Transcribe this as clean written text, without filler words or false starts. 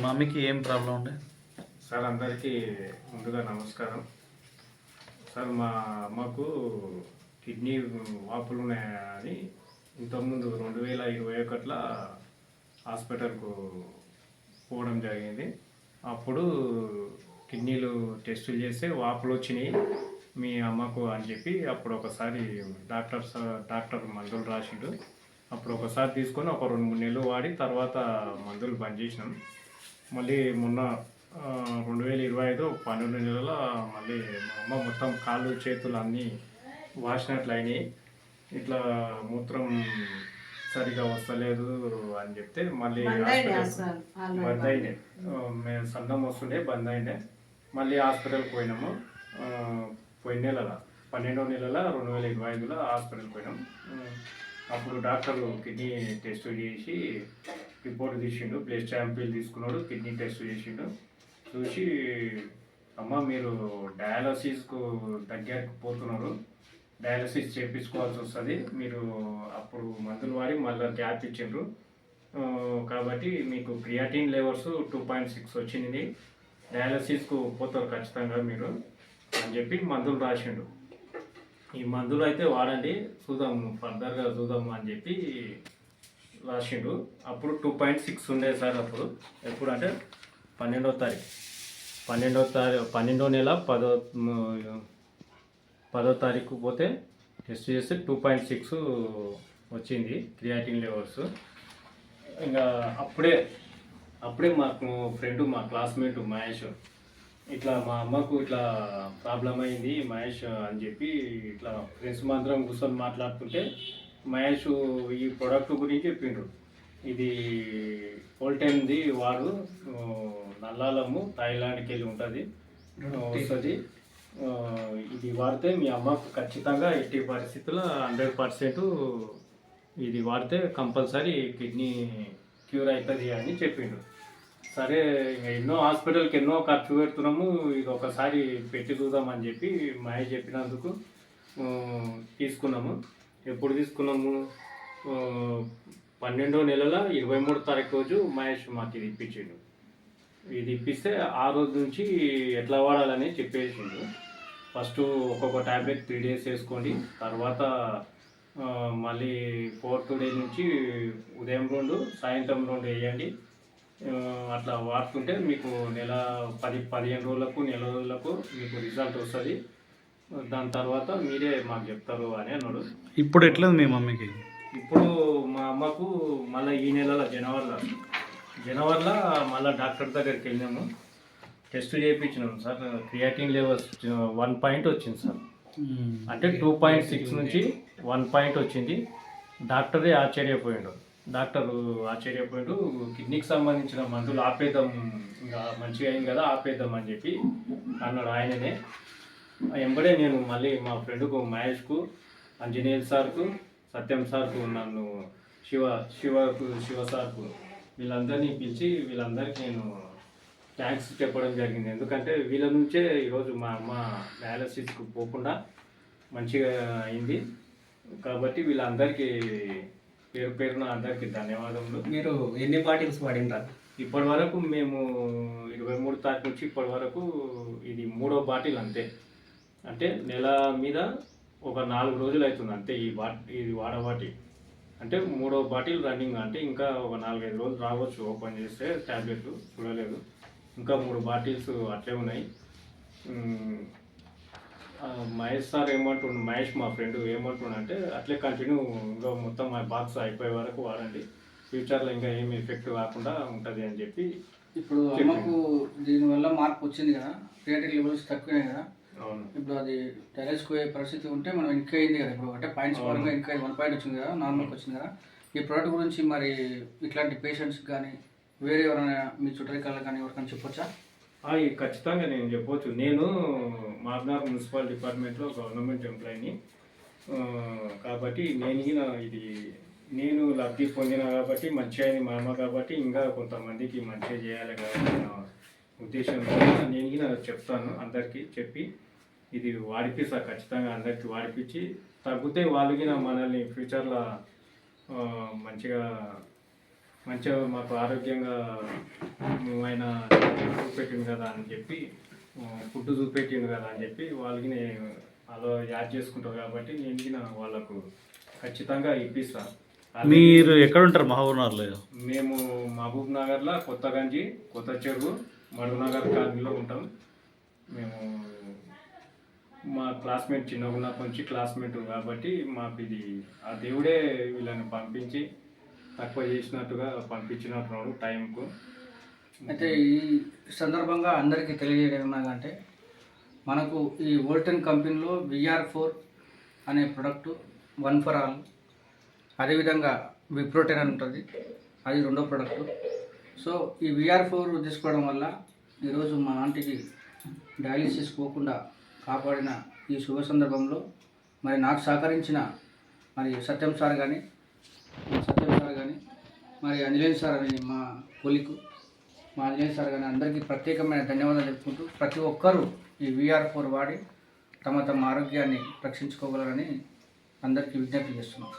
మమ్మీకి ఏం ప్రాబ్లం ఉండే? సార్ అందరికీ ముందుగా నమస్కారం. సార్ మా అమ్మకు కిడ్నీ వాపులు ఉన్నాయని ఇంతకుముందు 2021లో హాస్పిటల్కు పోవడం జరిగింది. అప్పుడు కిడ్నీలు టెస్టులు చేస్తే వాపులు వచ్చినాయి మీ అమ్మకు అని చెప్పి అప్పుడు ఒకసారి డాక్టర్ మందులు రాసిండు. అప్పుడు ఒకసారి తీసుకొని ఒక 2-3 నెలలు వాడి తర్వాత మందులు బంద్ చేసినాం. మళ్ళీ మొన్న 2025 12 నెలల మళ్ళీ మా అమ్మ మొత్తం కాళ్ళు చేతులు అన్నీ వాసినట్లు అయినాయి. ఇట్లా మూత్రం సరిగా వస్తలేదు అని చెప్తే మళ్ళీ బంద్ అయినాయి. మేము సందం వస్తుండే బంద్ అయినాయి. మళ్ళీ హాస్పిటల్కి పోయినాము. పోయిన నెలల 12వ నెలల 2025లో హాస్పిటల్కి పోయినాం. అప్పుడు డాక్టర్లు కిడ్నీ టెస్ట్ చేసి రిపోర్ట్ తీసిండు. బ్లడ్ శాంపిల్ తీసుకున్నాడు, కిడ్నీ టెస్ట్ చేసిండు. చూసి అమ్మ మీరు డయాలసిస్కు దగ్గరకు పోతున్నారు, డయాలసిస్ చేయించుకోవాల్సి వస్తుంది, మీరు అప్పుడు మందులు వాడి మళ్ళీ గ్యాప్ ఇచ్చిండ్రు కాబట్టి మీకు క్రియాటిన్ లెవెల్స్ 2.6 వచ్చింది, డయాలసిస్కు పోతారు ఖచ్చితంగా మీరు అని చెప్పి మందులు రాసిండు. ఈ మందులు అయితే వాడండి, చూద్దాం ఫర్దర్గా చూద్దాం అని చెప్పి రాసిండు. అప్పుడు 2.6 ఉండే సార్. అప్పుడు ఎప్పుడు అంటే 12వ తారీఖు 12వ నెల 10వ తారీఖు పోతే టెస్ట్ చేస్తే 2.6 వచ్చింది క్రియాటిన్ లెవెల్స్. ఇంకా అప్పుడే మాకు ఫ్రెండ్, మా క్లాస్మేట్ మహేష్, ఇట్లా మా అమ్మకు ఇట్లా ప్రాబ్లం అయింది మహేష్ అని చెప్పి ఇట్లా ఫ్రెండ్స్ మాత్రం కూర్చొని మాట్లాడుతుంటే మహేష్ ఈ ప్రోడక్ట్ గురించి చెప్పిండ్రు. ఇది పోల్టెన్ది వాడు, నల్లాలము థాయిలాండ్కి వెళ్ళి ఉంటుంది వస్తుంది, ఇది వాడితే మీ అమ్మకు ఖచ్చితంగా 80 పరిస్థితుల్లో 100% ఇది వాడితే కంపల్సరీ కిడ్నీ క్యూర్ అవుతుంది అని చెప్పిండు. సరే ఇంకా ఎన్నో హాస్పిటల్కి ఎన్నో ఖర్చు పెడుతున్నాము, ఇది ఒకసారి పెట్టి చూద్దామని చెప్పి మహేష్ చెప్పినందుకు తీసుకున్నాము. ఎప్పుడు తీసుకున్నాము? 12వ నెలల 23వ తారీఖు రోజు మహేష్ మాకు ఇది ఇప్పించిండు. ఇది ఇప్పిస్తే ఆ రోజు నుంచి ఎట్లా వాడాలని చెప్పేసిండు. ఫస్ట్ ఒక్కొక్క ట్యాబ్లెట్ 3 days వేసుకోండి, తర్వాత మళ్ళీ 4th డే నుంచి ఉదయం 2 సాయంత్రం 2 వేయండి. అట్లా వాడుతుంటే మీకు 15 రోజులకు నెల రోజులకు మీకు రిజల్ట్ వస్తుంది. దాని తర్వాత మీరే మాకు చెప్తారు అని అన్నాడు. ఇప్పుడు ఎట్లా మీ మమ్మీకి? ఇప్పుడు మా అమ్మకు మళ్ళీ ఈ నెలలో జనవరిలో మళ్ళీ డాక్టర్ దగ్గరికి వెళ్ళినాము, టెస్ట్ చేయించినాము సార్. క్రియాటిన్ లెవెల్స్ 1 పాయింట్ వచ్చింది సార్. అంటే 2.6 నుంచి 1 పాయింట్ వచ్చింది. డాక్టరే ఆశ్చర్యపోయాడు. కిడ్నీకి సంబంధించిన మందులు ఆపేద్దాం, ఇంకా మంచిగా అయింది కదా ఆపేద్దాం అని చెప్పి అన్నాడు ఆయననే. వెంబడే నేను మళ్ళీ మా ఫ్రెండ్కు మహేష్కు, ఆంజనేయ సార్కు, సత్యం సార్కు, నన్ను శివ సార్కు వీళ్ళందరినీ పిలిచి వీళ్ళందరికీ నేను థ్యాంక్స్ చెప్పడం జరిగింది. ఎందుకంటే వీళ్ళ నుంచే ఈరోజు మా అమ్మ డయాలసిస్కు పోకుండా మంచిగా అయింది. కాబట్టి వీళ్ళందరికీ పేరున అందరికీ ధన్యవాదములు. మీరు ఎన్ని బాటిల్స్ వాడినారు ఇప్పటి వరకు? మేము 23 తారీఖు నుంచి ఇప్పటి వరకు ఇది 3వ బాటిల్ అంతే. అంటే నెల మీద ఒక 4 రోజులు అవుతుంది అంతే ఇది వాడబాటి. అంటే 3వ బాటిల్ రన్నింగ్. అంటే ఇంకా ఒక 4-5 రోజులు రావచ్చు ఓపెన్ చేస్తే ట్యాబ్లెట్లు, చూడలేదు. ఇంకా 3 బాటిల్స్ అట్లే ఉన్నాయి. మహేష్ సార్ మహేష్ మా ఫ్రెండ్ ఏమంటుండంటే అట్లే కంటిన్యూ ఇంకా మొత్తం మా బాక్స్ అయిపోయే వరకు వాడండి, ఫ్యూచర్లో ఇంకా ఏమి ఎఫెక్ట్ కాకుండా ఉంటుంది అని చెప్పి. ఇప్పుడు అమ్మకు దీనివల్ల మార్పు వచ్చింది కదా, క్రియాటిన్ లెవెల్స్ తక్కువే కదా. అవును. ఇప్పుడు అది డయాలసిస్ పోయే పరిస్థితి ఉంటే మనం ఇంకా అయింది కదా. ఇప్పుడు అంటే పాయింట్స్ పరంగా ఇంకా 1 పాయింట్ వచ్చింది కదా, నార్మల్కి వచ్చింది కదా. ఈ ప్రోడక్ట్ గురించి మరి ఇట్లాంటి పేషెంట్స్ కానీ వేరే ఎవరైనా మీ చుట్టరికాళ్ళకి కానీ ఎవరికైనా చెప్పొచ్చా? ఖచ్చితంగా నేను చెప్పవచ్చు. నేను మాగ్నార్ మున్సిపల్ డిపార్ట్మెంట్లో గవర్నమెంట్ ఎంప్లాయీని కాబట్టి నేను లబ్ధి పొందిన కాబట్టి మంచిగా అయింది మా అమ్మ కాబట్టి ఇంకా కొంతమందికి మంచిగా చేయాలి కాబట్టి నా ఉద్దేశంతో నేను చెప్తాను. అందరికీ చెప్పి ఇది వాడిపిస్తా, ఖచ్చితంగా అందరికీ వాడిపించి తగ్గితే వాళ్ళకి మనల్ని ఫ్యూచర్లో మంచిగా మాకు ఆరోగ్యంగా ఆయన చూపెట్టింది కదా అని చెప్పి ఫుడ్ చూపెట్టింది కదా అని చెప్పి వాళ్ళకి నేను అలా యాడ్ చేసుకుంటారు కాబట్టి నేను వాళ్ళకు ఖచ్చితంగా ఇప్పిస్తాను. మీరు ఎక్కడ ఉంటారు మహబూబ్నగర్లో? మేము మహబూబ్ నగర్లో కొత్తగంజి, కొత్త చెరువు, మడుగునగర్ కాలనీలో ఉంటాం. మేము మా క్లాస్మేట్ చిన్నగా ఉన్నప్పటి నుంచి క్లాస్మేట్ కాబట్టి మాకు ఇది ఆ దేవుడే వీళ్ళని పంపించి తక్కువ చేసినట్టుగా పంపించినట్టున్నాడు టైంకు. అయితే ఈ సందర్భంగా అందరికీ తెలియజేయడం ఏమనగా మనకు ఈ వోల్టన్ కంపెనీలో VR4 అనే ప్రోడక్ట్ 1 for all, అదేవిధంగా విప్రోటెన్ అని ఉంటుంది, అది రెండో ప్రోడక్ట్. సో ఈ VR4 తీసుకోవడం వల్ల ఈరోజు మా ఆంటీకి డయాలిసిస్ పోకుండా కాపాడిన ఈ శుభ సందర్భంలో మరి నాకు సహకరించిన మరి సత్యం సార్ కానీ మరి అంజనేయ సార్ అని మా కొలికు మా అంజనేయ సార్ కానీ అందరికీ ప్రత్యేకమైన ధన్యవాదాలు చెప్పుకుంటూ ప్రతి ఒక్కరూ ఈ VR4 వాడి తమ ఆరోగ్యాన్ని రక్షించుకోగలరని అందరికీ విజ్ఞప్తి చేస్తున్నాం.